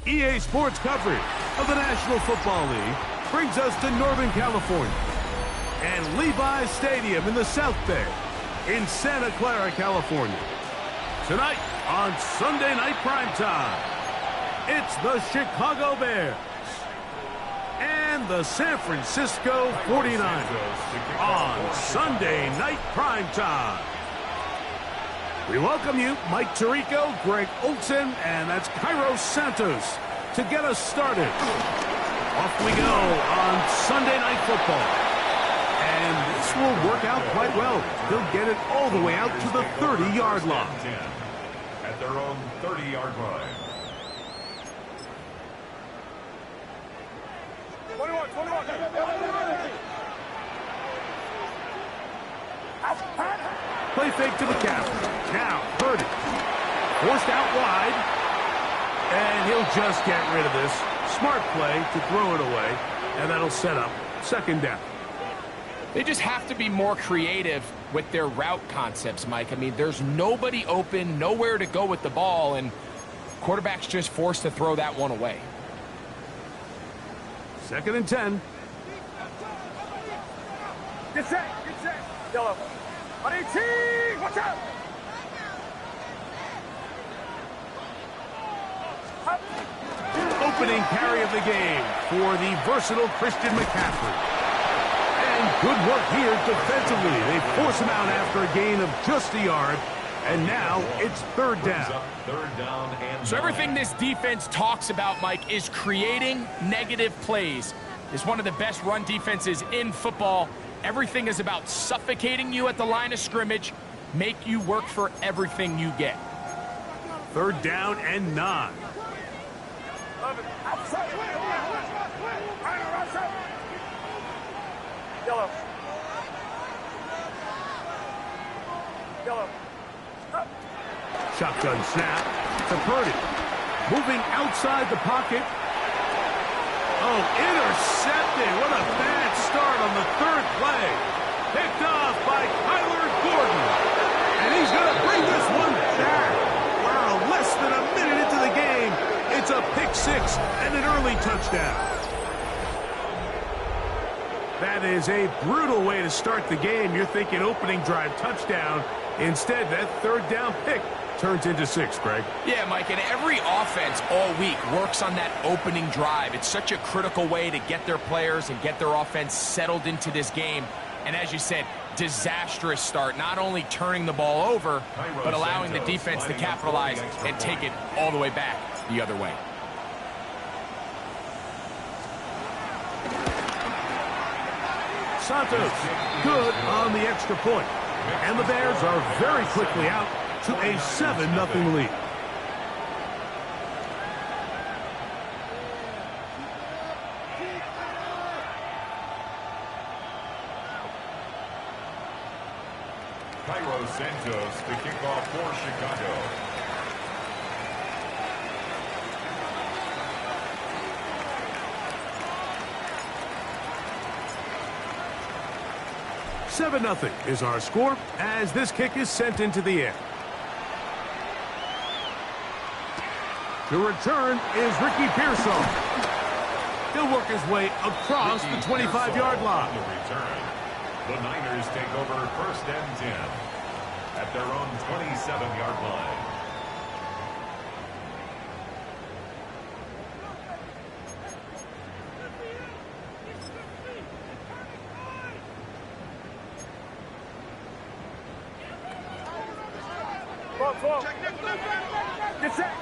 EA Sports coverage of the National Football League brings us to Northern California and Levi's Stadium in the South Bay in Santa Clara, California. Tonight on Sunday Night Primetime, it's the Chicago Bears and the San Francisco 49ers on Sunday Night Primetime. We welcome you, Mike Tirico, Greg Olson, and that's Cairo Santos to get us started. Off we go on Sunday Night Football. And this will work out quite well. They'll get it all the way out to the 30-yard line. At their own 30-yard line. 21. Play fake to the captain. Now, Purdy. Forced out wide. And he'll just get rid of this. Smart play to throw it away. And that'll set up second down. They just have to be more creative with their route concepts, Mike. I mean, there's nobody open, nowhere to go with the ball, and quarterback's just forced to throw that one away. 2nd and 10. Get set. Yellow. 18. Watch out. Opening carry of the game for the versatile Christian McCaffrey. And good work here defensively. They force him out after a gain of just a yard. And now it's third down. So everything this defense talks about, Mike, is creating negative plays. It's one of the best run defenses in football. Everything is about suffocating you at the line of scrimmage, make you work for everything you get. 3rd down and 9. Yellow. Shotgun snap to Purdy. Moving outside the pocket. Oh, intercepted. What a bad start on the 3rd play. Picked off by Kyler Gordon. And he's going to bring this one back. Wow, less than a minute into the game. It's a pick 6 and an early touchdown. That is a brutal way to start the game. You're thinking opening drive touchdown. Instead, that 3rd down pick turns into 6, Greg. Yeah, Mike, and every offense all week works on that opening drive. It's such a critical way to get their players and get their offense settled into this game. And as you said, disastrous start, not only turning the ball over, but allowing the defense to capitalize and take it all the way back the other way. Santos, good on the extra point. And the Bears are very quickly out to a 7-0 lead. Cairo Santos to kick off for Chicago. Nothing is our score as this kick is sent into the air. The return is Ricky Pearsall. He'll work his way across the 25-yard line. The Niners take over 1st and 10 at their own 27-yard line. Get set.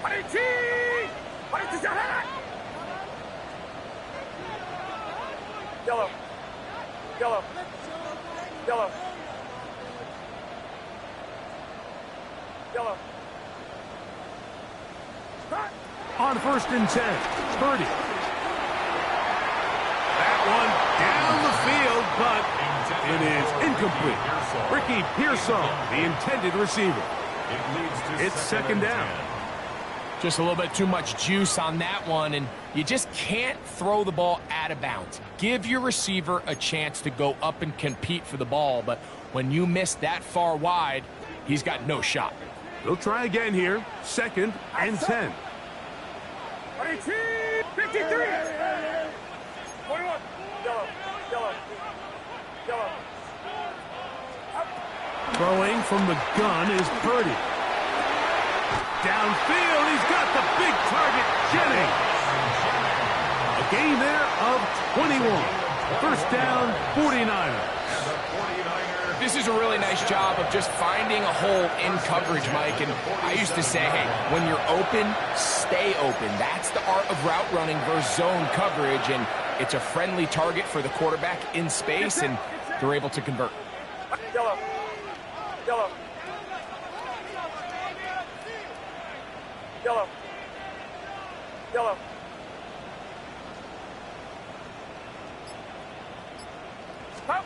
18. Yellow. On 1st and 10, Purdy. That one down the field, but it is incomplete. Ricky Pearsall, the intended receiver. It's 2nd down. Just a little bit too much juice on that one, and you just can't throw the ball out of bounds. Give your receiver a chance to go up and compete for the ball, but when you miss that far wide, he's got no shot. They'll try again here. 2nd and 10. 52, 53. 21. Yellow. Yellow. Yellow. Throwing from the gun is Purdy. Downfield, he's got the big target, Jennings. A gain there of 21. First down, 49ers. This is a really nice job of just finding a hole in coverage, Mike. And I used to say, hey, when you're open, stay open. That's the art of route running versus zone coverage. And it's a friendly target for the quarterback in space, and they're able to convert. Yellow. Yellow. Yellow. Yellow. Up.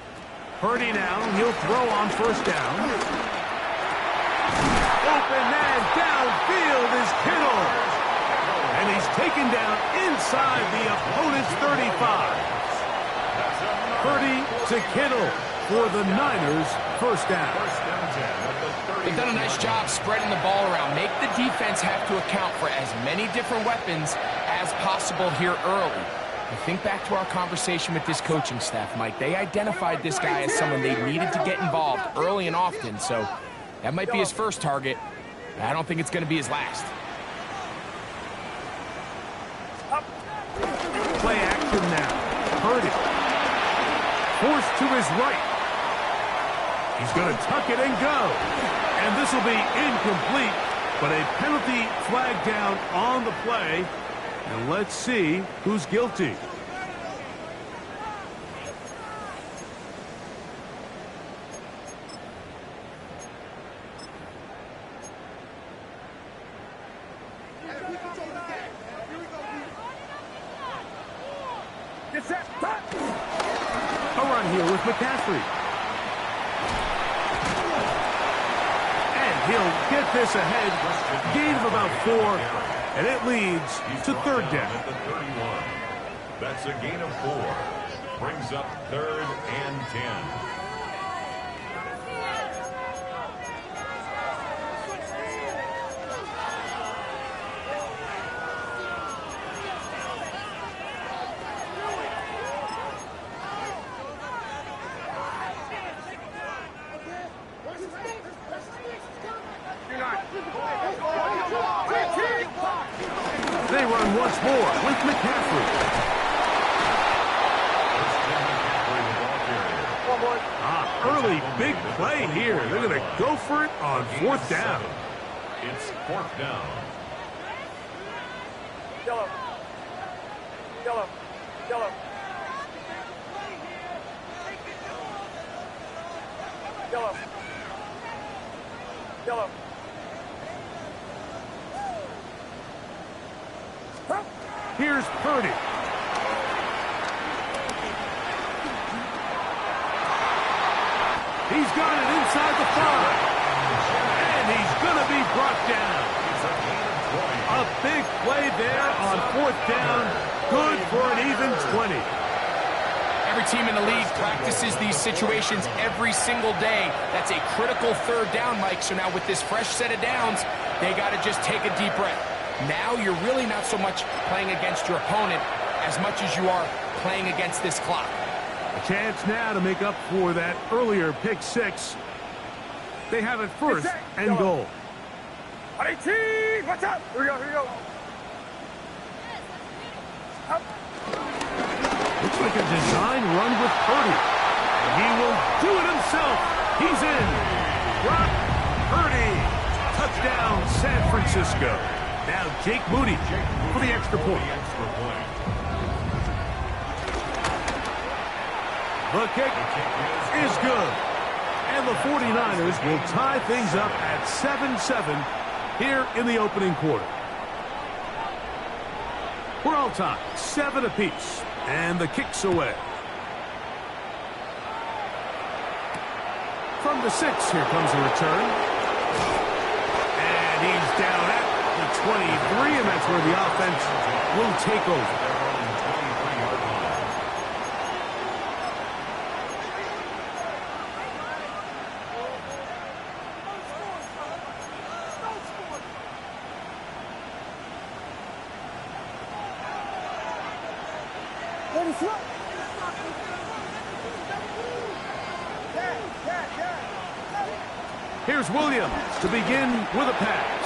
Purdy now, he'll throw on first down. Open man downfield is Kittle. And he's taken down inside the opponent's 35. Purdy to Kittle for the Niners, first down. They've done a nice job spreading the ball around. Make the defense have to account for as many different weapons as possible here early. I think back to our conversation with this coaching staff, Mike. They identified this guy as someone they needed to get involved early and often, so that might be his first target. I don't think it's going to be his last. Play action now. Purdy. Forced to his right. He's going to tuck it and go. And this will be incomplete, but a penalty flag down on the play. And let's see who's guilty. A run here with McCaffrey. And he'll get this ahead. Gain of about 4. And it leads to third down. At the 31. That's a gain of 4. Brings up 3rd and 10. They run once more with McCaffrey. Early big play here. They're going to go for it on 4th down. It's 4th down. Yellow. Yellow. Yellow. Yellow. Yellow. Here's Purdy. He's got it inside the 5. And he's going to be brought down. A big play there on 4th down. Good for an even 20. Every team in the league practices these situations every single day. That's a critical 3rd down, Mike. So now with this fresh set of downs, they got to just take a deep breath. Now you're really not so much playing against your opponent as much as you are playing against this clock. A chance now to make up for that earlier pick 6. They have it 1st and goal. 18, watch out. Here we go, here we go. Up. Looks like a design run with Purdy. He will do it himself. He's in. Brock Purdy. Touchdown, San Francisco. Now Jake Moody for the extra point. The kick is good. And the 49ers will tie things up at 7-7 here in the opening quarter. We're all tied, 7 apiece. And the kick's away. From the 6, here comes a return. And he's down at the 23, and that's where the offense will take over. Here's Williams to begin with a pass.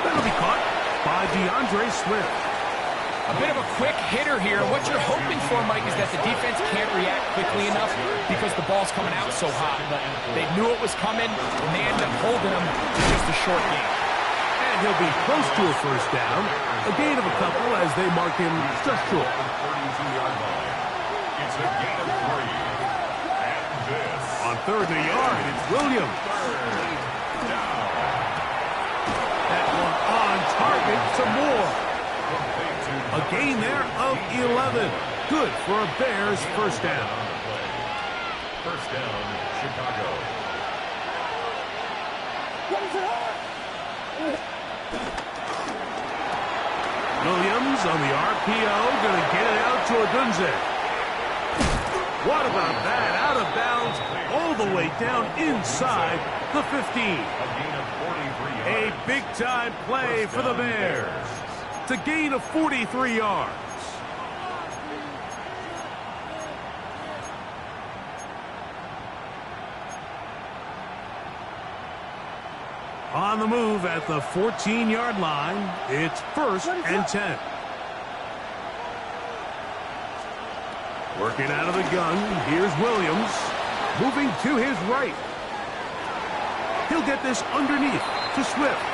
That'll be caught by DeAndre Swift. A bit of a quick hitter here. What you're hoping for, Mike, is that the defense can't react quickly enough because the ball's coming out so hot. But they knew it was coming, and they ended up holding him to just a short game. And he'll be close to a first down. A gain of a couple as they mark him just short. 32-yard line. It's a gain of 3. And this. On third and a yard, it's Williams. That one on target, some more. A gain there of 11. Good for a Bears first down. First down, Chicago. Williams on the RPO, going to get it out to Odunze. What about that? Out of bounds, all the way down inside the 15. A gain of 43 yards. A big-time play for the Bears. It's a gain of 43 yards. On the move at the 14-yard line, it's first and 10. Working out of the gun, here's Williams. Moving to his right. He'll get this underneath to Swift.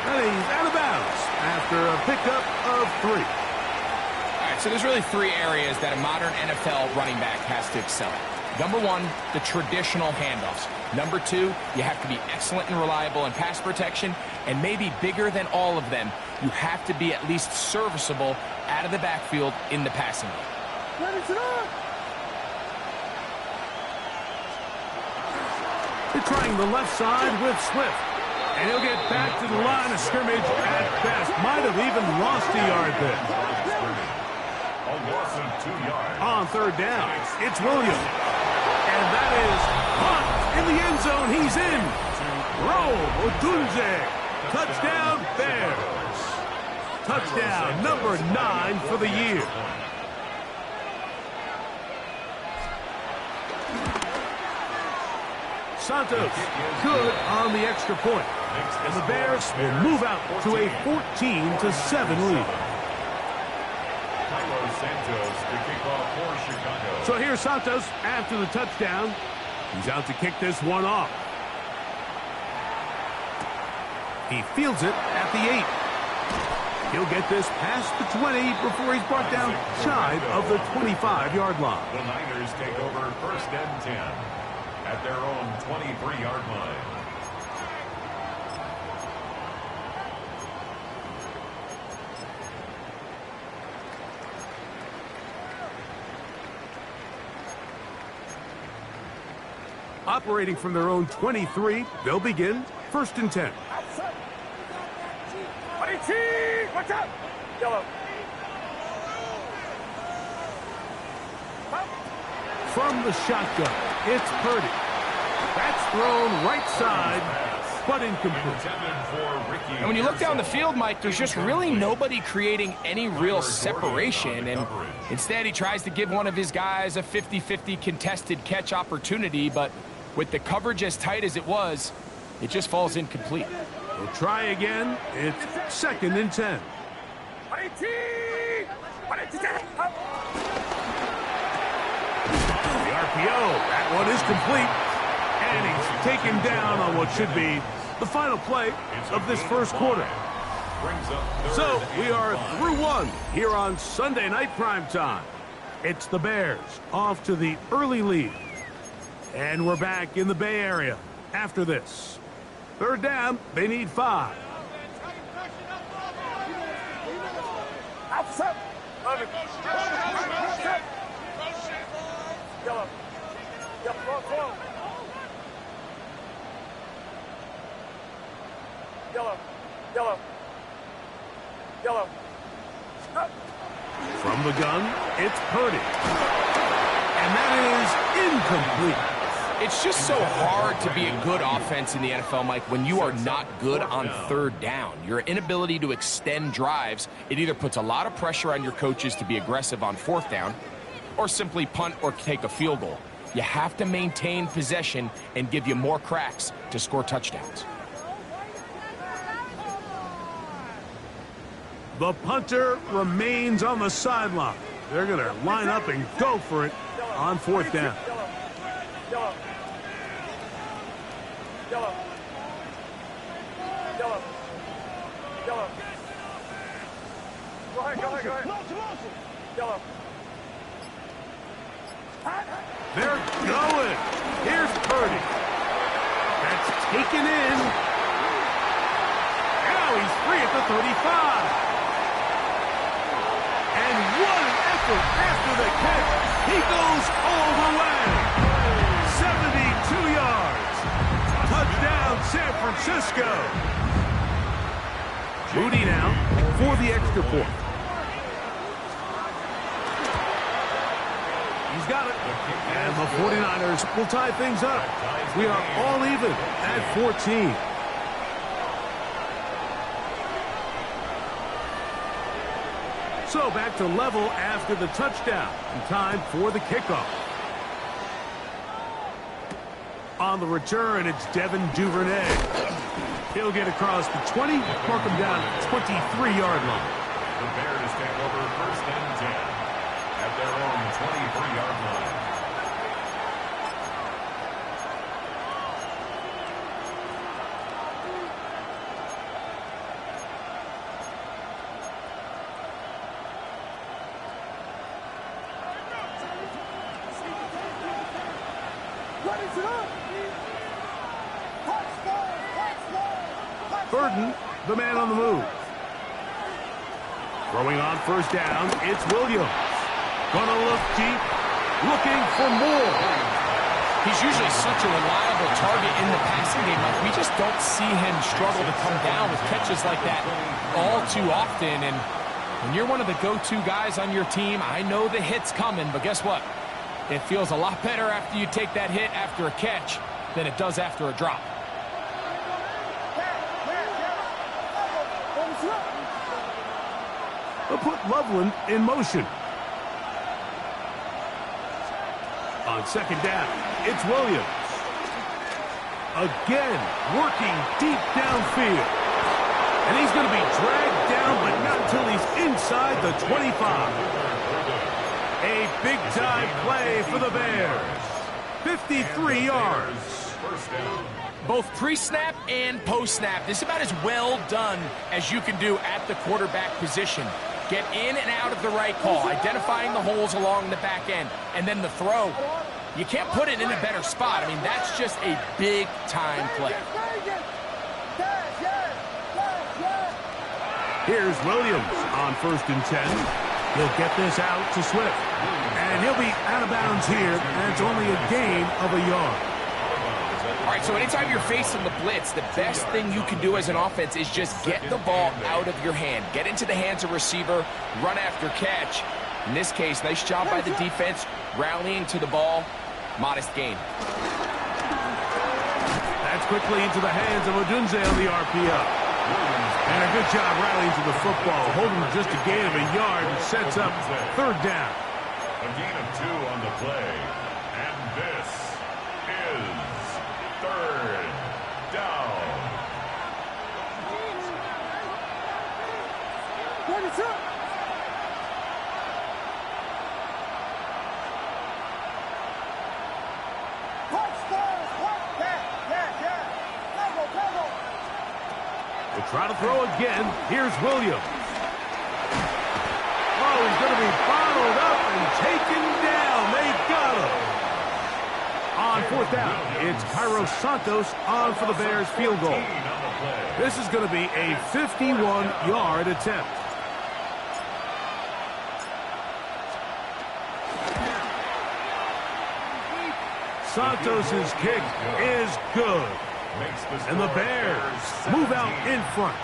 And he's out of bounds after a pickup of 3. All right, so there's really 3 areas that a modern NFL running back has to excel at. Number 1, the traditional handoffs. Number 2, you have to be excellent and reliable in pass protection. And maybe bigger than all of them, you have to be at least serviceable out of the backfield in the passing game. They're trying the left side with Swift. And he'll get back to the line of scrimmage at best. Might have even lost a yard there. A loss of 2 yards. On third down, it's Williams. And that is caught in the end zone. He's in. Rome Odunze. Touchdown, Bears. Touchdown number 9 for the year. Santos, good on the extra point. And the Bears will move out to a 14-7 lead. Santos to kick off for Chicago. So here's Santos after the touchdown. He's out to kick this one off. He fields it at the 8. He'll get this past the 20 before he's brought down shy of the 25-yard line. The Niners take over first and 10 at their own 23-yard line. Operating from their own 23, they'll begin first and 10. Watch out! Yellow. From the shotgun, it's Purdy. That's thrown right side, but incomplete. And when you look down the field, Mike, there's just really nobody creating any real separation. And instead, he tries to give one of his guys a 50-50 contested catch opportunity. But with the coverage as tight as it was, it just falls incomplete. We'll try again. It's second and 10. The RPO, that one is complete. And he's taken down on what should be the final play of this first quarter. So we are through one here on Sunday Night Primetime. It's the Bears off to the early lead. And we're back in the Bay Area after this. Third down, they need 5. Outside. Yellow. Yellow. From the gun, it's Purdy. And that is incomplete. It's just so hard to be a good offense in the NFL, Mike, when you are not good on third down. Your inability to extend drives, it either puts a lot of pressure on your coaches to be aggressive on fourth down, or simply punt or take a field goal. You have to maintain possession and give you more cracks to score touchdowns. The punter remains on the sideline. They're going to line up and go for it on 4th down. They're going. Here's Purdy. That's taken in. Now he's free at the 35. And what an effort after the catch. He goes all the way. 72 yards. Touchdown, San Francisco. Moody now for the extra point. He's got it. And the 49ers will tie things up. We are all even at 14. So back to level after the touchdown. And time for the kickoff. On the return, it's Devin Duvernay. He'll get across the 20, mark him down at the 23-yard line. The Bears take over 1st and 10 at their own 23-yard line. Burden, the man on the move. Throwing on 1st down, it's Williams. Gonna look deep, looking for more. He's usually such a reliable target in the passing game. Like, we just don't see him struggle to come down with catches like that all too often. And when you're one of the go-to guys on your team, I know the hit's coming, but guess what? It feels a lot better after you take that hit after a catch than it does after a drop. They'll put Loveland in motion. On 2nd down, it's Williams. Again, working deep downfield. And he's going to be dragged down, but not until he's inside the 25. A big-time play for the Bears. 53 yards. 1st down. Both pre-snap and post-snap, this is about as well done as you can do at the quarterback position. Get in and out of the right call, identifying the holes along the back end, and then the throw. You can't put it in a better spot. I mean, that's just a big-time play. Here's Williams on 1st and 10. He'll get this out to Swift. And he'll be out of bounds here, and it's only a gain of a yard. All right, so anytime you're facing the blitz, the best thing you can do as an offense is just get the ball out of your hand. Get into the hands of receiver, run after catch. In this case, nice job by the defense, rallying to the ball. Modest gain. That's quickly into the hands of Odunze on the RPO. And a good job rallying to the football, holding just a gain of a yard and sets up 3rd down. A gain of 2 on the play. And this is 3rd down. They try to throw again. Here's Williams. Oh, he's going to be bottled up and taken down. They got him. On 4th down, it's Cairo Santos on for the Bears field goal. This is going to be a 51-yard attempt. Santos's kick is good. And the Bears move out in front.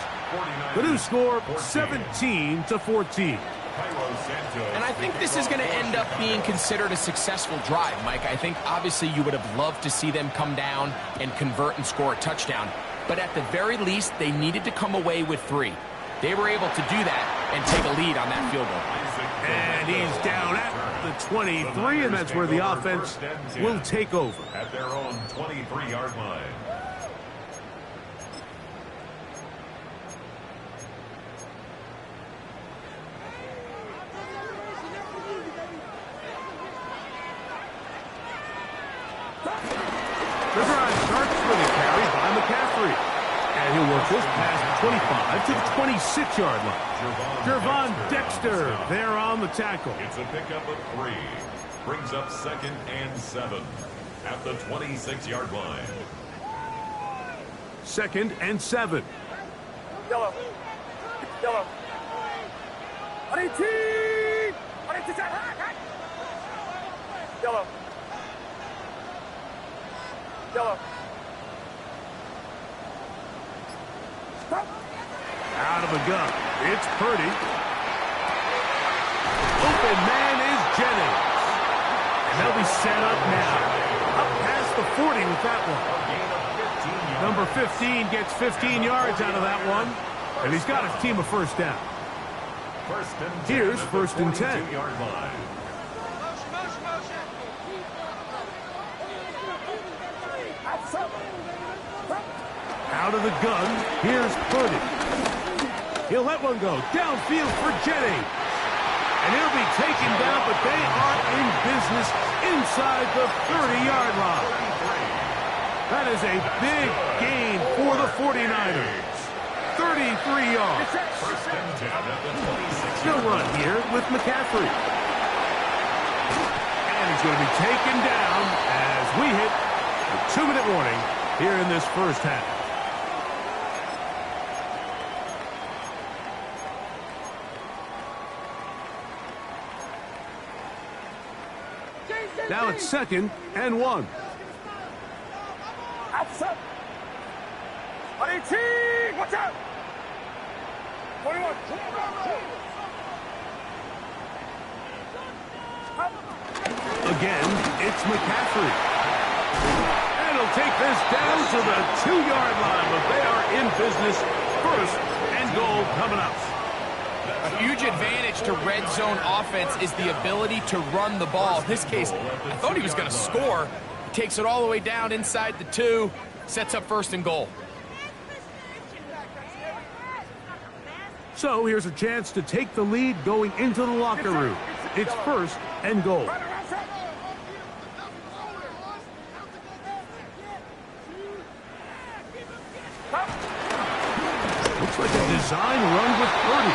The new score, 17-14. And I think this is going to end up being considered a successful drive, Mike. I think obviously you would have loved to see them come down and convert and score a touchdown. But at the very least, they needed to come away with 3. They were able to do that. and take a lead on that field goal. And he's down at the 23, and that's where the offense will take over. At their own 23-yard line. The drive starts with a carry by McCaffrey. And he'll work this past the 25 to the 26-yard line. Gervon Dexter there on the tackle. It's a pickup of 3. Brings up 2nd and 7 at the 26-yard line. 2nd and 7. Yellow. Yellow. 18. 18. Yellow. Yellow. Out of the gun. It's Purdy. Open man is Jennings. And they'll be set up now. Up past the 40 with that one. Number 15 gets 15 yards out of that one. And he's got his team a first down. Here's 1st and 10. Out of the gun, here's Purdy. He'll let one go downfield for Jennings. And he'll be taken down, but they are in business inside the 30-yard line. That is a big gain for the 49ers. 33 yards. No run here with McCaffrey. And he's going to be taken down as we hit the 2-minute warning here in this first half. Now it's 2nd and 1. Outside. 18. Watch out. 21. Again, it's McCaffrey. And he'll take this down to the 2-yard line, but they are in business. 1st and goal coming up. A huge advantage to red zone offense is the ability to run the ball. In this case, I thought he was going to score. He takes it all the way down inside the 2, sets up 1st and goal. So here's a chance to take the lead going into the locker room. It's 1st and goal. Looks like a design run with Purdy.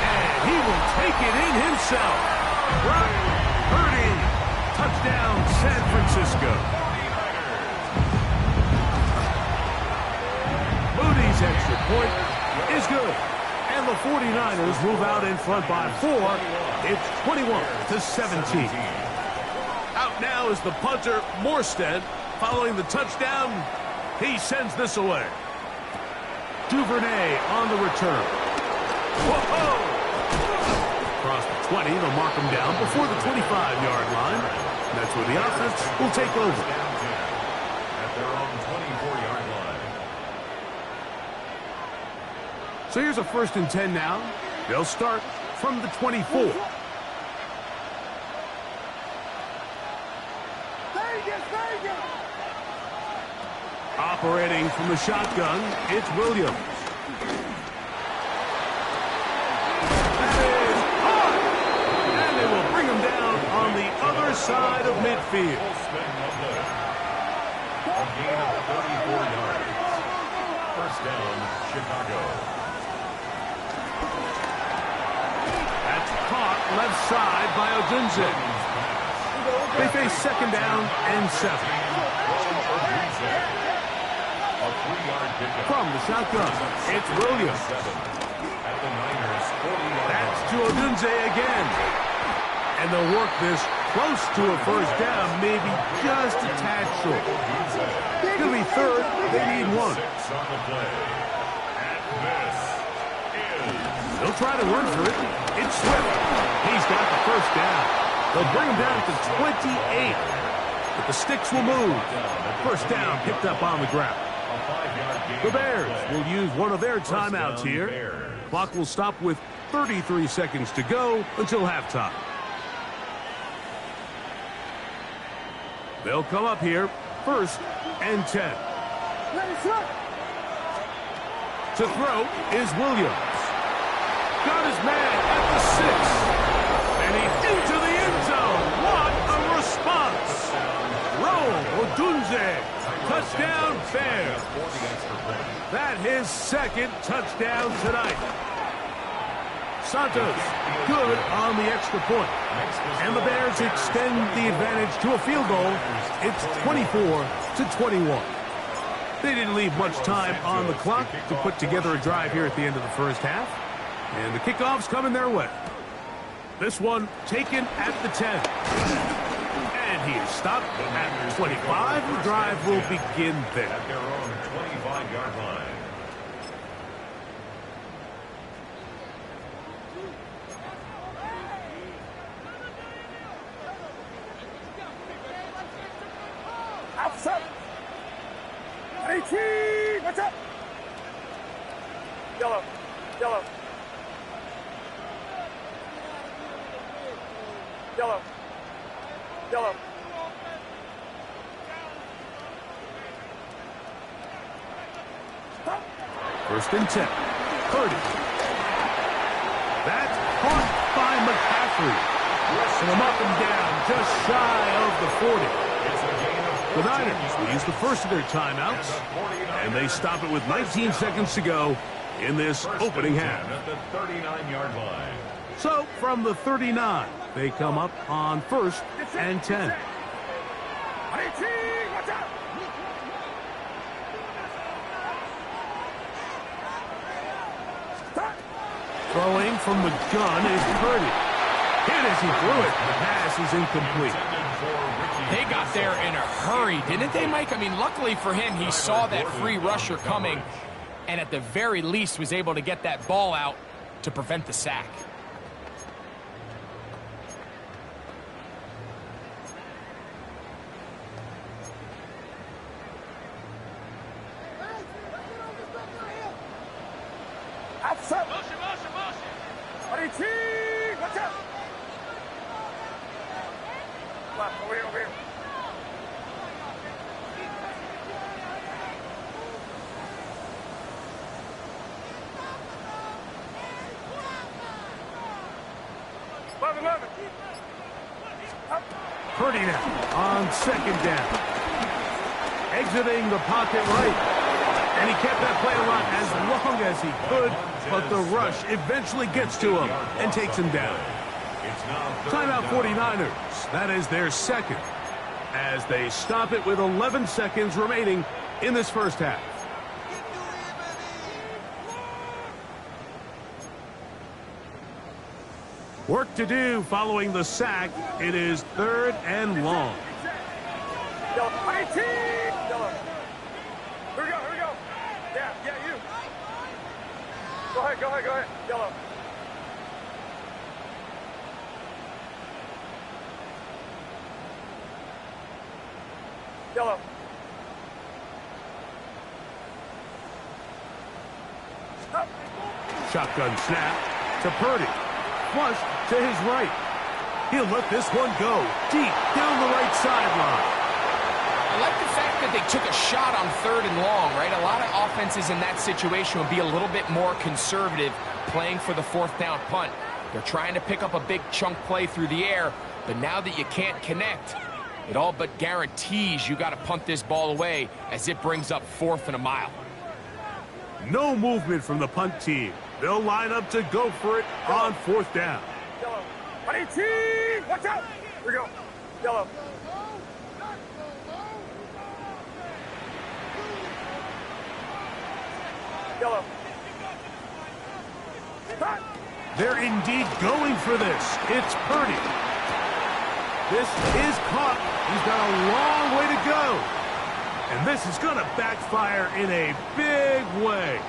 And he will take it in himself. Brock Purdy. Touchdown, San Francisco. Moody's extra point is good. And the 49ers move out in front by 4. It's 21-17. Out now is the punter, Morstead. Following the touchdown, he sends this away. Duvernay on the return. Whoa! Across the 20, they'll mark him down before the 25-yard line. And that's where the offense will take over. At their own 24-yard line. So here's a 1st and 10 now. They'll start from the 24. Operating from the shotgun, it's Williams. That is hard. And they will bring him down on the other side of midfield. A gain of 34 yards. 1st down, Chicago. That's caught left side by Odunze. They face 2nd down and 7. From the shotgun, it's Williams. That's to Odunze again. And they'll work this close to a 1st down, maybe just a tad short. It's going to be 3rd. They need 1. They'll try to run for it. It's Swift. He's got the 1st down. They'll bring him down to 28. But the sticks will move. 1st down picked up on the ground. The Bears will use one of their timeouts here. Clock will stop with 33 seconds to go until halftime. They'll come up here, 1st and 10. To throw is Williams. Got his man at the 6. And he's into the end zone. What a response. Odunze. Touchdown Bears. That his 2nd touchdown tonight. Santos good on the extra point. And the Bears extend the advantage to a field goal. It's 24-21. They didn't leave much time on the clock to put together a drive here at the end of the first half. And the kickoff's coming their way. This one taken at the 10. And he is stopped at 25. The drive will begin there. At their own 25-yard line. Outside. 18. What's up? Yellow. Yellow. Yellow. Yellow. First and 10. Purdy. That's caught by McCaffrey. Wrestling him up and down just shy of the 40. The Niners will use the first of their timeouts, and they stop it with 19 seconds to go in this opening half. At the 39-yard line. So, from the 39, they come up on 1st and 10. 18. Watch out. Throwing from the gun is Purdy. Hit as he threw it. The pass is incomplete. They got there in a hurry, didn't they, Mike? I mean, luckily for him, he saw that free rusher coming and at the very least was able to get that ball out to prevent the sack. Outside. 18. Watch out. Left. Over here. Over here. Purdy now on 2nd down. Exiting the pocket right. And he kept that play alive as long as he could, but the rush eventually gets to him and takes him down. Timeout 49ers. That is their 2nd as they stop it with 11 seconds remaining in this first half. Work to do following the sack. It is 3rd and long. 18. Yellow. Here we go. Here we go. Yeah, you. Go ahead. Yellow. Yellow. Up. Shotgun snap to Purdy. Flush to his right. He'll let this one go deep down the right sideline. I like the fact that they took a shot on 3rd and long, right? A lot of offenses in that situation would be a little bit more conservative playing for the 4th down punt. They're trying to pick up a big chunk play through the air, but now that you can't connect, it all but guarantees you got to punt this ball away as it brings up 4th and a mile. No movement from the punt team. They'll line up to go for it on 4th down. Yellow. 18. Watch out. Here we go. Yellow. Yellow. Stop. They're indeed going for this. It's Purdy. This is caught. He's got a long way to go. And this is going to backfire in a big way.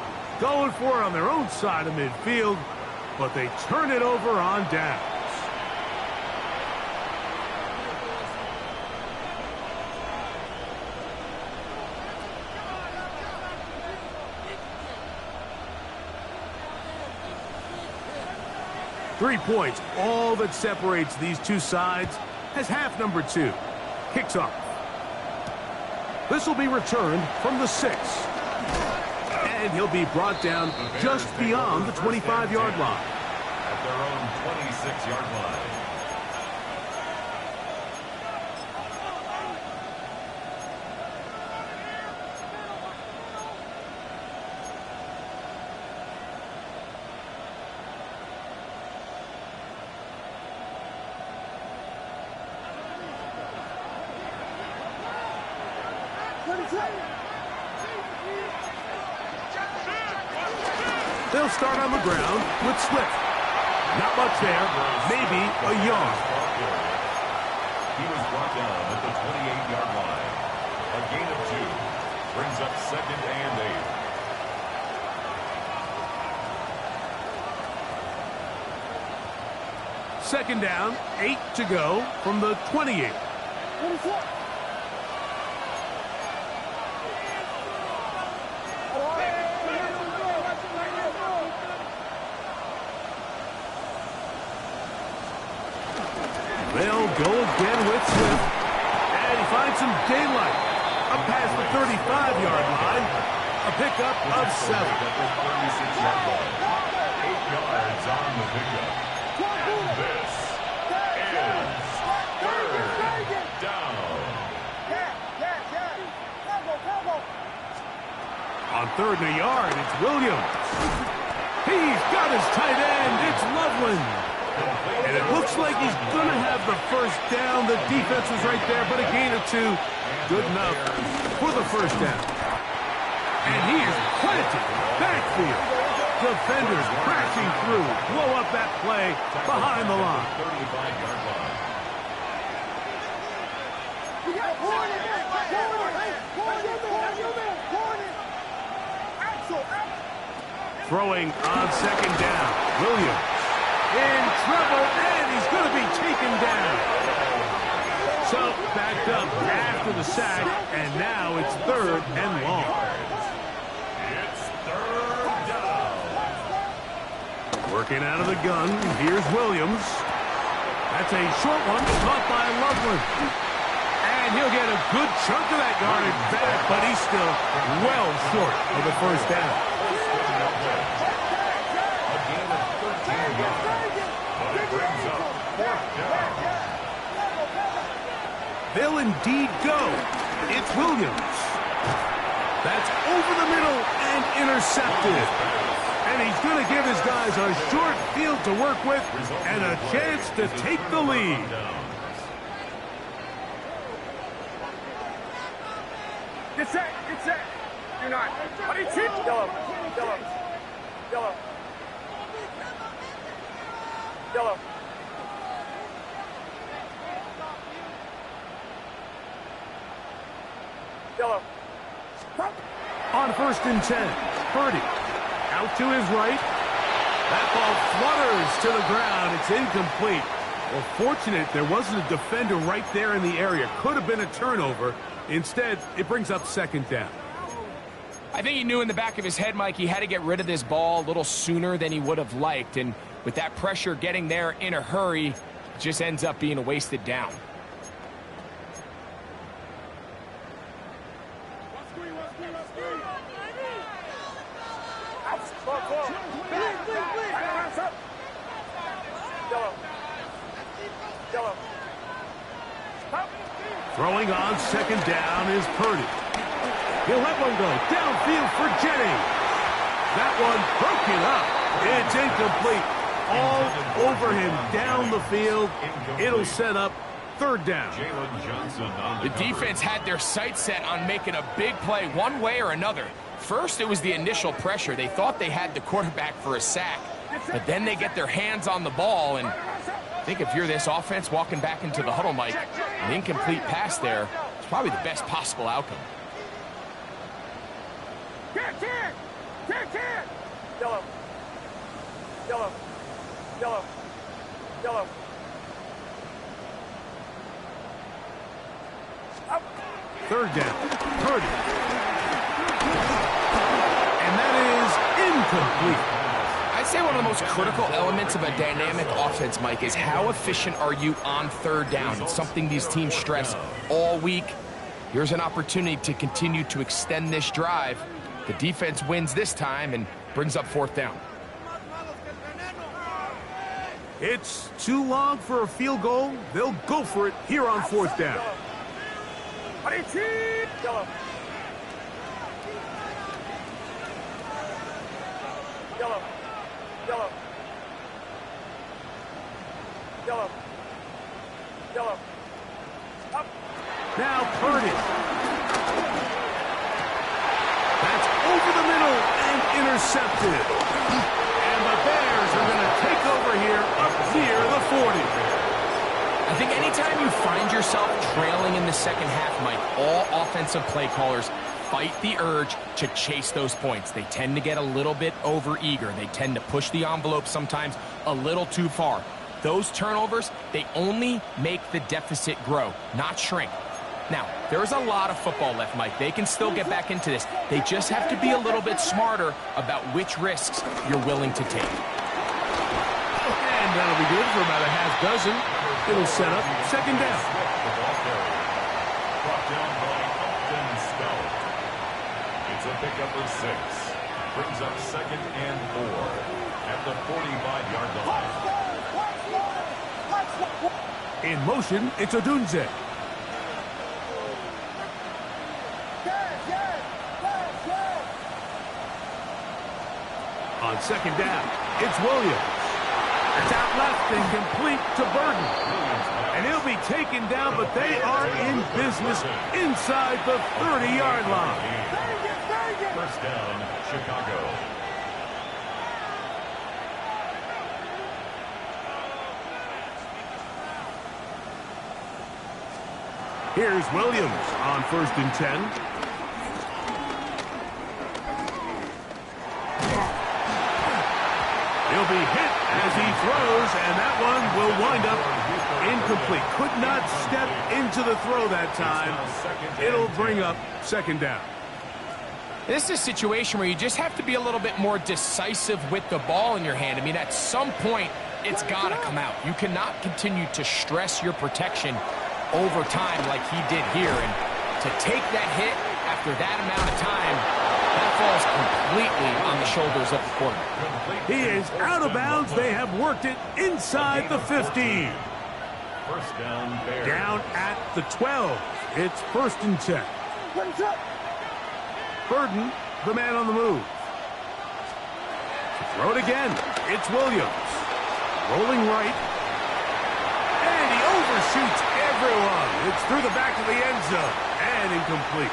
Going for it on their own side of midfield, but they turn it over on downs. 3 points, all that separates these two sides, as half number 2 kicks off. This will be returned from the 6. And he'll be brought down just beyond the 25-yard line. At their own 26-yard line. They'll start on the ground with Swift. Not much there, maybe a yard. He was brought down at the 28-yard line. A gain of 2 brings up 2nd and 8. Second down, 8 to go from the 28. They'll go again with Swift. And he finds some daylight. Up past the 35-yard line. A pickup of 7. At the 36-yard line. 8 yards on the pickup. And this is 3rd down. On 3rd and a yard, it's Williams. He's got his tight end. It's Loveland. And it looks like he's going to have the first down. The defense was right there, but a gain of 2. Good enough for the first down. And he is planted backfield. Defenders crashing through. Blow up that play behind the line. 35-yard line. Throwing on 2nd down. Williams in trouble, and he's going to be taken down. So backed up after the sack, and now it's 3rd and long. It's 3rd down. Working out of the gun, here's Williams. That's a short one, caught by Loveland. And he'll get a good chunk of that yardage back, but he's still well short of the first down. A gain of 13 yards. But it brings up 4th down. They'll indeed go. It's Williams. That's over the middle and intercepted. And he's going to give his guys a short field to work with and a chance to take the lead. Get set, get set. Do not. Yellow, yellow, yellow. Yellow. Yellow. On 1st and 10, Purdy out to his right. That ball flutters to the ground. It's incomplete. Well, fortunate there wasn't a defender right there in the area. Could have been a turnover. Instead, it brings up 2nd down. I think he knew in the back of his head, Mike, he had to get rid of this ball a little sooner than he would have liked. And with that pressure getting there in a hurry, it just ends up being a wasted down. Throwing on 2nd down is Purdy. He'll let one go downfield for Jennings. That one broken up. It's incomplete. All over him down the field. It'll set up 3rd down. The defense had their sights set on making a big play one way or another. First, it was the initial pressure. They thought they had the quarterback for a sack. But then they get their hands on the ball, and I think if you're this offense walking back into the huddle, Mike, an incomplete pass there is probably the best possible outcome. Yellow. Yellow. Yellow. Yellow. 3rd down. Purdy. And that is incomplete. I I'd say one of the most critical elements of a dynamic offense, Mike, is how efficient are you on third down. It's something these teams stress all week. Here's an opportunity to continue to extend this drive. The defense wins this time and brings up fourth down. It's too long for a field goal. They'll go for it here on fourth down. Now Purdy. That's over the middle and intercepted. And the Bears are going to take over here up near the 40. I think anytime you find yourself trailing in the second half, Mike, all offensive play callers fight the urge to chase those points. They tend to get a little bit overeager. They tend to push the envelope sometimes a little too far. Those turnovers, they only make the deficit grow, not shrink. Now, there's a lot of football left, Mike. They can still get back into this. They just have to be a little bit smarter about which risks you're willing to take. And that'll be good for about a half dozen. It'll set up second down. Brought down by Upton Stone. It's a pickup of 6. Brings up second and 4 at the 45-yard line. In motion, it's Odunze. On second down, it's Williams. It's out left and complete to Burden. And he'll be taken down, but they are in business inside the 30-yard line. First down, Chicago. Here's Williams on 1st and 10. He'll be hit as he throws, and that one will wind up incomplete. Could not step into the throw that time. It'll bring up second down. This is a situation where you just have to be a little bit more decisive with the ball in your hand. I mean, at some point, it's got to come out. You cannot continue to stress your protection over time like he did here. And to take that hit after that amount of time, that falls completely on the shoulders of the quarterback. He is out of bounds. They have worked it inside the 15. First down, Bears. Down at the 12. It's 1st and 10. Burden, the man on the move. To throw it again. It's Williams. Rolling right. And he overshoots everyone. It's through the back of the end zone. And incomplete.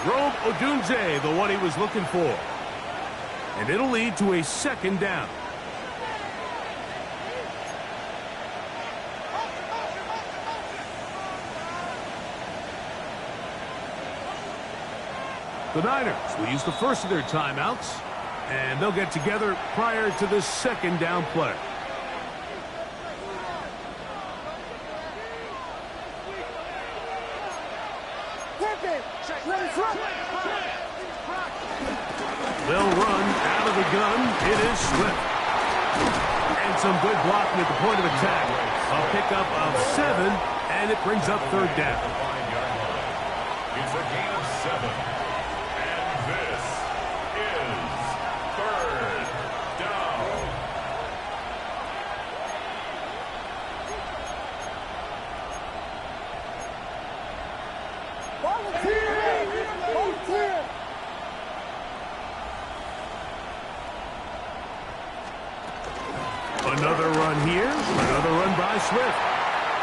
Rome Odunze, the one he was looking for. And it'll lead to a second down. The Niners will use the first of their timeouts, and they'll get together prior to this second down play. They'll run out of the gun. It is Swift. And some good blocking at the point of attack. A pickup of 7, and it brings up third down. It's a gain of 7. And this is third down. Another run here. Another run by Swift.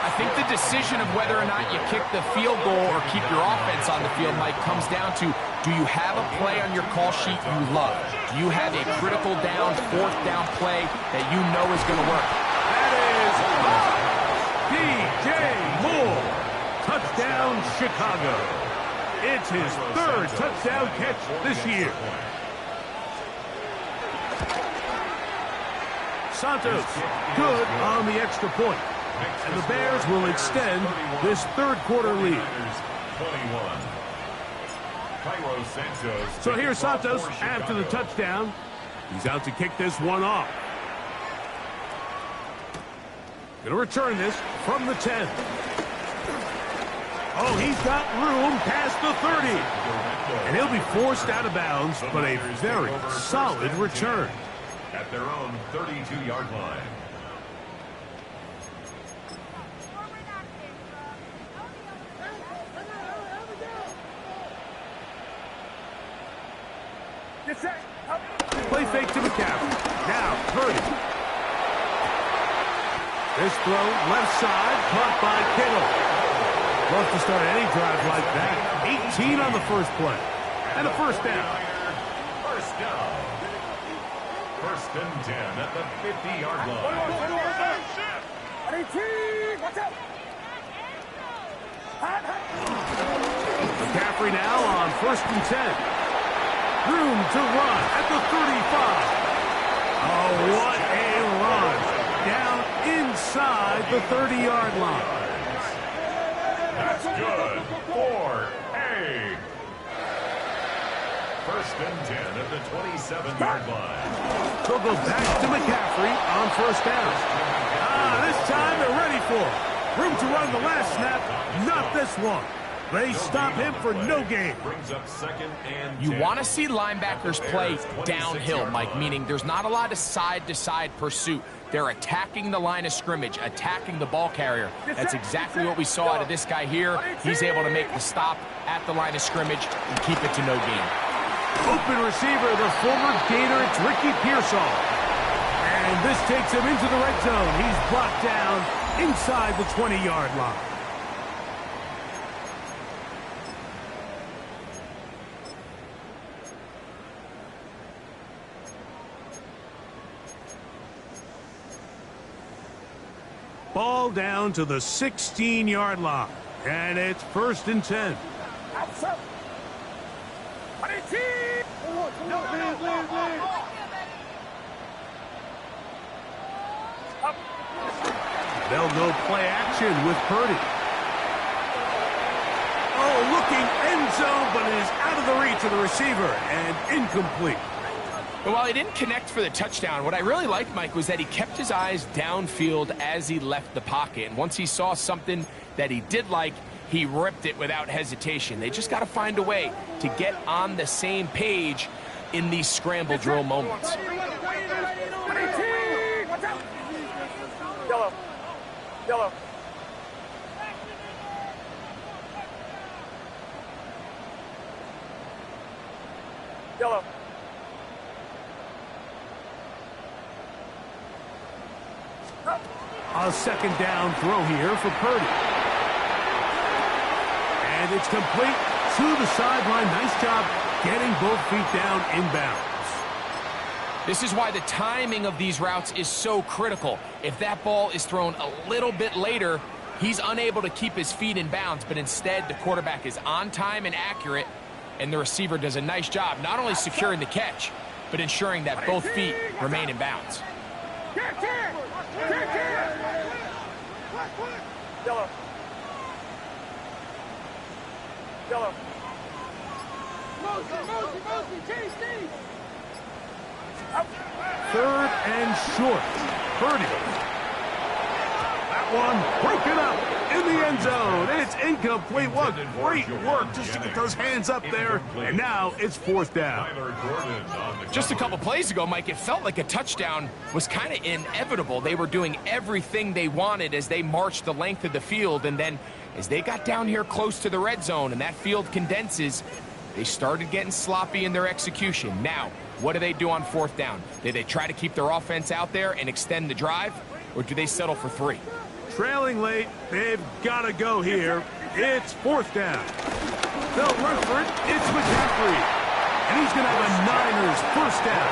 I think the decision of whether or not you kick the field goal or keep your offense on the field, Mike, comes down to, do you have a play on your call sheet you love? Do you have a critical down, fourth down play that you know is going to work? That is DJ Moore. Touchdown, Chicago. It's his 3rd touchdown catch this year. Santos, good on the extra point. And the Bears will extend this third quarter lead. So here's Santos after the touchdown. He's out to kick this one off. Going to return this from the 10. Oh, he's got room past the 30. And he'll be forced out of bounds, but a very solid return. At their own 32-yard line. Play fake to McCaffrey. Now, Purdy. This throw, left side, caught by Kittle. Love to start any drive like that. 18 on the first play. And a first down. First down. First and 10 at the 50-yard line. McCaffrey now on first and 10. Room to run at the 35. Oh, what a run. Down inside the 30-yard line. That's good for a first and 10 at the 27-yard line. They'll go back to McCaffrey on first down. This time they're ready for it. Room to run the last snap, not this one. They stop him for no gain. Brings up second and You want to see linebackers play downhill, Mike, meaning there's not a lot of side-to-side pursuit. They're attacking the line of scrimmage, attacking the ball carrier. That's exactly what we saw out of this guy here. He's able to make the stop at the line of scrimmage and keep it to no gain. Open receiver, the former Gator, it's Ricky Pearsall. And this takes him into the red zone. He's blocked down inside the 20-yard line. Ball down to the 16-yard line. And it's first and 10. They'll go play action with Purdy. Oh, looking end zone, but it is out of the reach of the receiver and incomplete. But while he didn't connect for the touchdown, what I really liked, Mike, was that he kept his eyes downfield as he left the pocket. And once he saw something that he did like, he ripped it without hesitation. They just got to find a way to get on the same page in these scramble drill moments. Yellow. Yellow. Yellow. A second down throw here for Purdy. And it's complete to the sideline. Nice job getting both feet down inbounds. This is why the timing of these routes is so critical. If that ball is thrown a little bit later, he's unable to keep his feet in bounds, but instead the quarterback is on time and accurate, and the receiver does a nice job not only securing the catch, but ensuring that both feet remain in bounds. Yellow. Yellow. Third and short. Purdy. That one broken up in the end zone. It's incomplete. What great work just to get those hands up there. And now it's fourth down. Just a couple plays ago, Mike, it felt like a touchdown was kind of inevitable. They were doing everything they wanted as they marched the length of the field, and then as they got down here close to the red zone and that field condenses, they started getting sloppy in their execution. Now, what do they do on fourth down? Do they try to keep their offense out there and extend the drive, or do they settle for three? Trailing late, they've got to go here. It's fourth down. They'll run for it. It's McCaffrey. And he's going to have a Niners first down.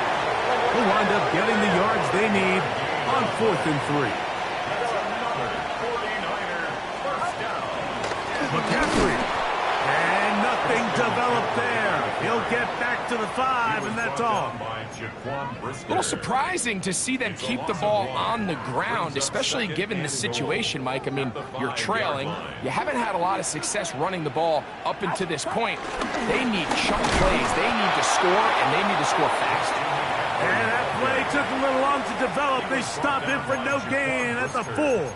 They'll wind up getting the yards they need on 4th and 3. McCaffrey. And nothing developed there. He'll get back to the 5, and that's all. A little surprising to see them keep the ball on the ground, especially given the situation, Mike. I mean, you're trailing. You haven't had a lot of success running the ball up until this point. They need chunk plays. They need to score, and they need to score fast. And It took a little long to develop. They stop him for no gain at the 4.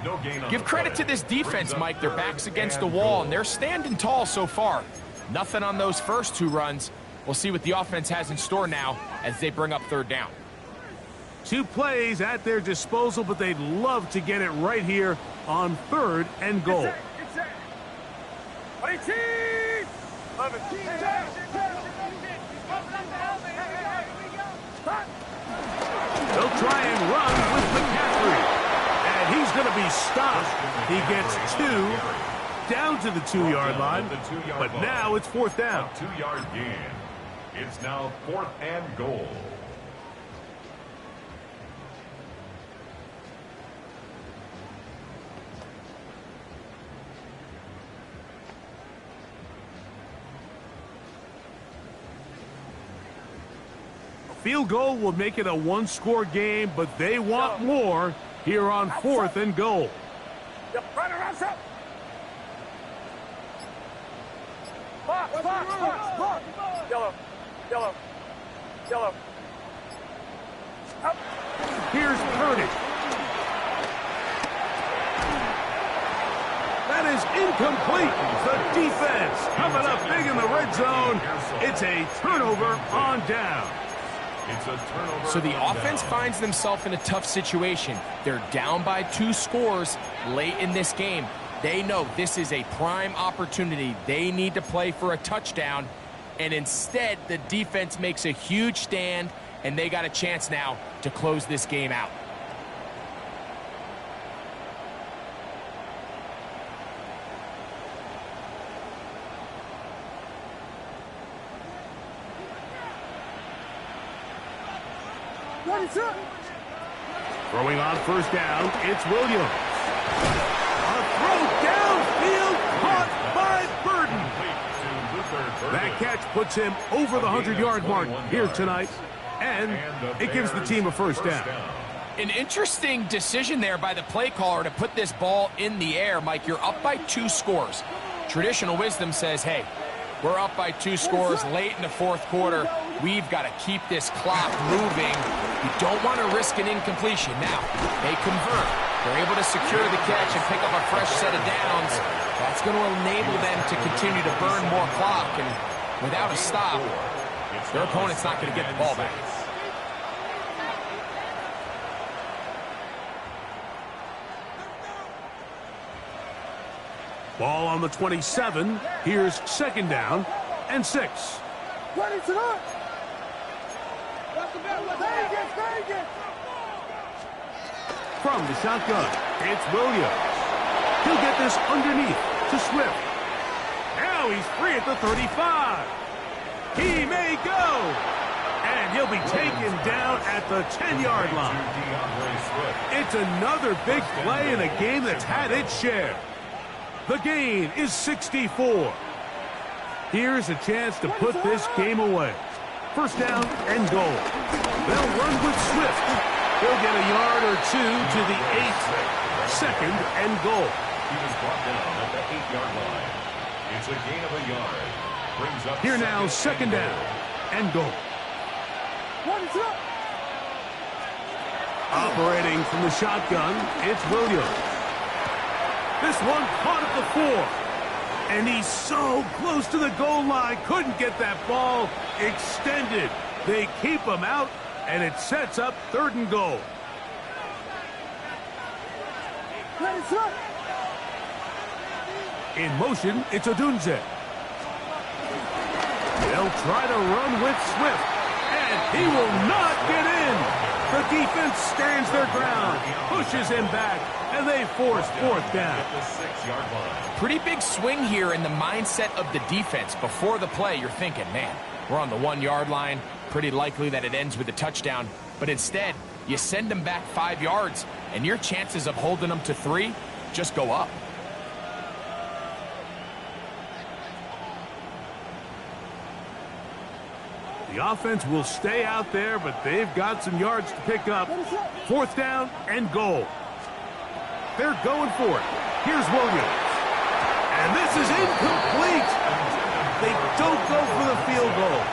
No gain on Give credit to this defense, Mike. Their back's against the wall, and they're standing tall so far. Nothing on those first 2 runs. We'll see what the offense has in store now as they bring up 3rd down. 2 plays at their disposal, but they'd love to get it right here on 3rd and goal. They'll try and run with McCaffrey. And he's going to be stopped. He gets 2 down to the 2-yard line. But now it's 4th down. 2-yard gain. It's now 4th and goal. Field goal will make it a 1-score game, but they want more here on 4th and goal. Run around, up. Box. Yellow. Up. Here's Purdy. That is incomplete. The defense coming up big in the red zone. It's a turnover on down. It's a turnover. So the offense finds themselves in a tough situation. They're down by 2 scores late in this game. They know this is a prime opportunity. They need to play for a touchdown. And instead, the defense makes a huge stand, and they got a chance now to close this game out. Throwing on 1st down, it's Williams. A throw downfield caught by Burton. That catch puts him over the 100-yard mark here tonight, and it gives the team a 1st down. An interesting decision there by the play caller to put this ball in the air. Mike, you're up by 2 scores. Traditional wisdom says, hey, we're up by 2 scores late in the 4th quarter. We've got to keep this clock moving. You don't want to risk an incompletion. Now, they convert. They're able to secure the catch and pick up a fresh set of downs. That's going to enable them to continue to burn more clock. And without a stop, their opponent's not going to get the ball back. Ball on the 27. Here's 2nd down and 6. From the shotgun, it's Williams. He'll get this underneath to Swift. Now he's free at the 35. He may go. And he'll be taken down at the 10-yard line. It's another big play in a game that's had its share. The gain is 64. Here's a chance to put this game away. 1st down and goal. They'll run with Swift. He'll get a yard or 2 to the 8. 2nd and goal. He was brought down at the 8-yard line. It's a gain of a yard. Brings up here now, 2nd down and goal. Operating from the shotgun, it's Williams. This one caught at the 4. And he's so close to the goal line. Couldn't get that ball extended. They keep him out, and it sets up 3rd and goal. In motion, it's Odunze. They'll try to run with Swift, and he will not get in. The defense stands their ground, pushes him back, and they force 4th down. At the 6-yard line. Pretty big swing here in the mindset of the defense. Before the play, you're thinking, man, we're on the 1-yard line. Pretty likely that it ends with a touchdown. But instead, you send them back 5 yards, and your chances of holding them to 3 just go up. The offense will stay out there, but they've got some yards to pick up. 4th down and goal. They're going for it. Here's Williams. And this is incomplete. They don't go for the field goal.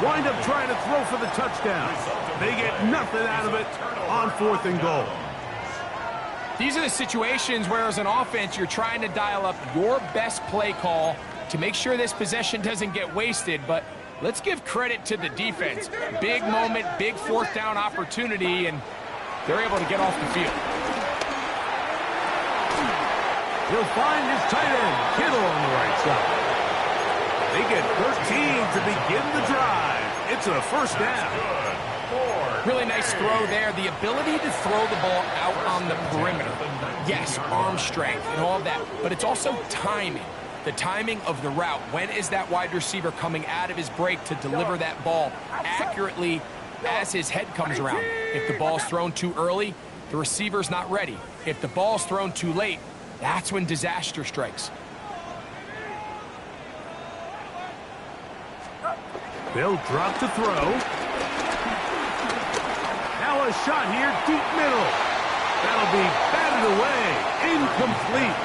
wind up trying to throw for the touchdown. They get nothing out of it on 4th and goal. These are the situations where, as an offense, you're trying to dial up your best play call to make sure this possession doesn't get wasted. But let's give credit to the defense. Big moment, big 4th down opportunity, and they're able to get off the field. He'll find his tight end, Kittle, on the right side. They get 13 to begin the drive. It's a 1st down. Really nice throw there. The ability to throw the ball out on the perimeter. Yes, arm strength and all of that, but it's also timing. The timing of the route. When is that wide receiver coming out of his break to deliver that ball accurately as his head comes around? If the ball's thrown too early, the receiver's not ready. If the ball's thrown too late, that's when disaster strikes. They'll drop to throw. Now a shot here, deep middle. That'll be batted away. Incomplete.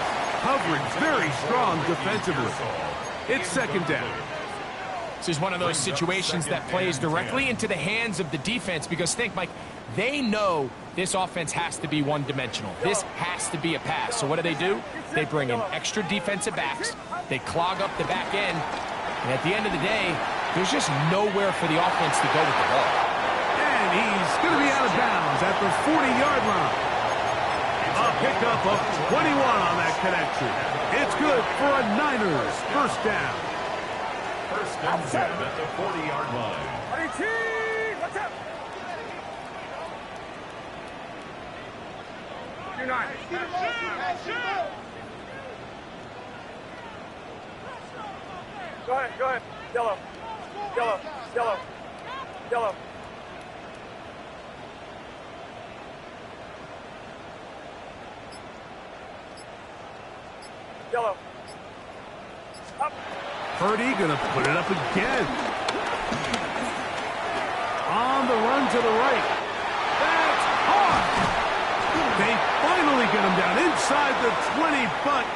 Coverage very strong defensively. It's 2nd down. This is one of those situations that plays directly into the hands of the defense because, think, Mike, they know this offense has to be one-dimensional. This has to be a pass. So what do? They bring in extra defensive backs. They clog up the back end. And at the end of the day, there's just nowhere for the offense to go with the ball. And he's going to be out of bounds at the 40-yard line. A pickup of 21 on that connection. It's good for a Niners 1st down. 1st and 10 at the 40-yard line. What's up? You're not. Go ahead. Yellow. Yellow. Up. Purdy going to put it up again. On the run to the right. That's hard. They finally get him down inside the 20, but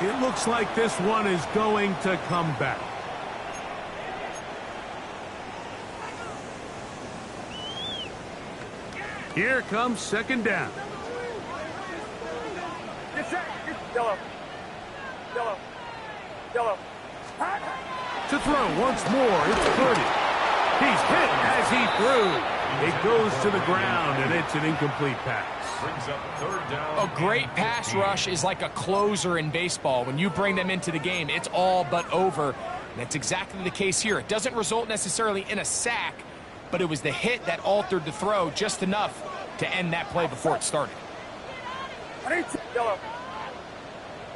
it looks like this one is going to come back. Here comes 2nd down. Get set. Yellow. To throw once more, it's Purdy. He's hit as he threw. It goes to the ground, and it's an incomplete pass. Brings up 3rd down. A great pass rush is like a closer in baseball. When you bring them into the game, it's all but over. And that's exactly the case here. It doesn't result necessarily in a sack, but it was the hit that altered the throw just enough to end that play before it started.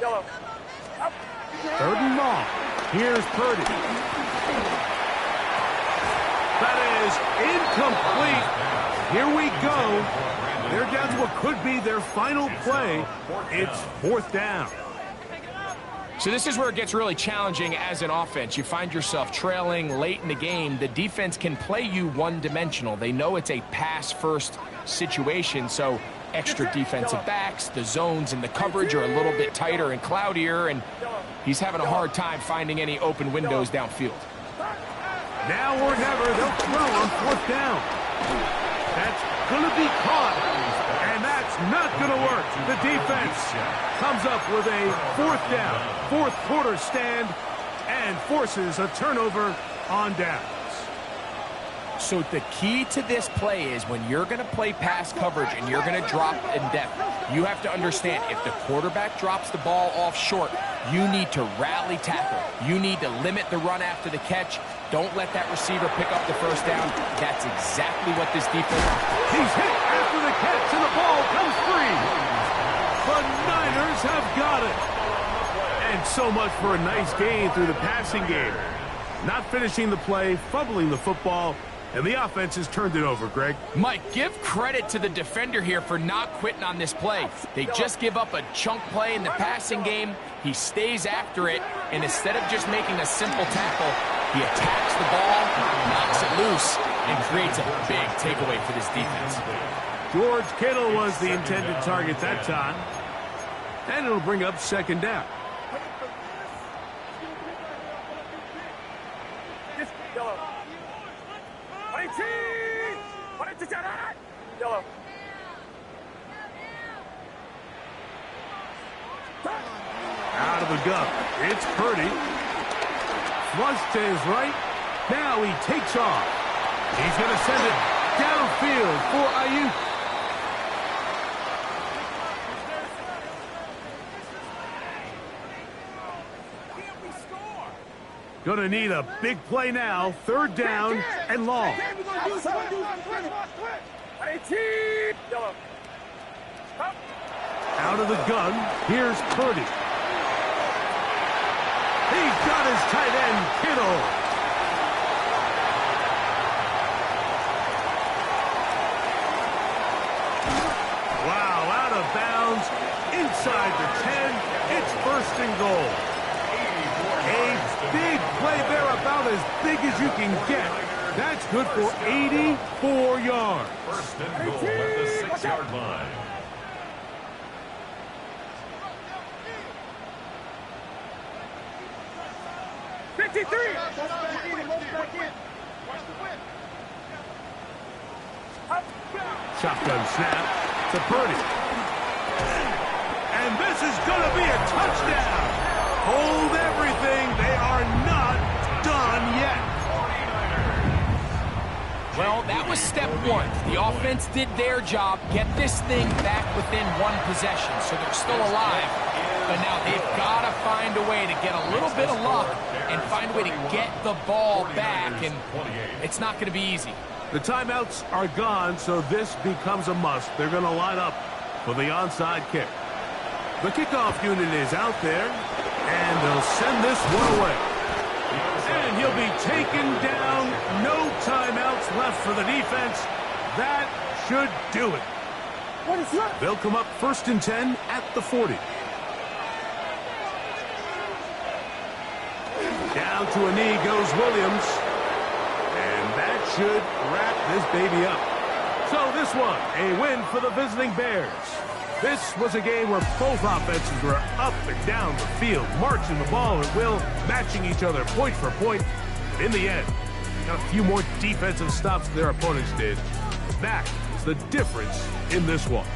Yellow. 3rd and long. Here's Purdy. That is incomplete. Here we go. They're down to what could be their final play. It's 4th down. So this is where it gets really challenging as an offense. You find yourself trailing late in the game. The defense can play you one-dimensional. They know it's a pass-first situation, so extra defensive backs, the zones and the coverage are a little bit tighter and cloudier, and he's having a hard time finding any open windows downfield. Now or never, they'll throw on 4th down. That's going to be caught, and that's not going to work. The defense comes up with a 4th down, 4th quarter stand, and forces a turnover on downs. So the key to this play is when you're going to play pass coverage and you're going to drop in depth, you have to understand if the quarterback drops the ball off short, you need to rally tackle. You need to limit the run after the catch. Don't let that receiver pick up the 1st down. That's exactly what this defense... He's hit after the catch, and the ball comes free. The Niners have got it. And so much for a nice gain through the passing game. Not finishing the play, fumbling the football, and the offense has turned it over, Greg. Mike, give credit to the defender here for not quitting on this play. They just give up a chunk play in the passing game. He stays after it, and instead of just making a simple tackle, he attacks the ball, knocks it loose, and creates a big takeaway for this defense. George Kittle was the intended target that time, and it'll bring up 2nd down. Yellow. Out of the gun. It's Purdy. Flush to his right. Now he takes off. He's going to send it downfield for Ayuk. Going to need a big play now. Third down and long. Out of the gun, here's Purdy. He's got his tight end, Kittle. Wow, out of bounds, inside the 10. It's first and goal. A big play there, about as big as you can get. That's good for 84 yards. First and goal at the 6-yard line. Shotgun snap to Purdy. And this is going to be a touchdown. Hold everything. They are not done yet. Well, that was step one. The offense did their job, get this thing back within one possession, so they're still alive. But now they've got to find a way to get a little bit of luck and find a way to get the ball back, and it's not going to be easy. The timeouts are gone, so this becomes a must. They're going to line up for the onside kick. The kickoff unit is out there, and they'll send this one away. And he'll be taken down. No timeouts left for the defense. That should do it. They'll come up first and 10 at the 40. Down to a knee goes Williams. And that should wrap this baby up. So this one, a win for the visiting Bears. This was a game where both offenses were up and down the field, marching the ball at will, matching each other point for point. In the end, got a few more defensive stops than their opponents did. That is the difference in this one.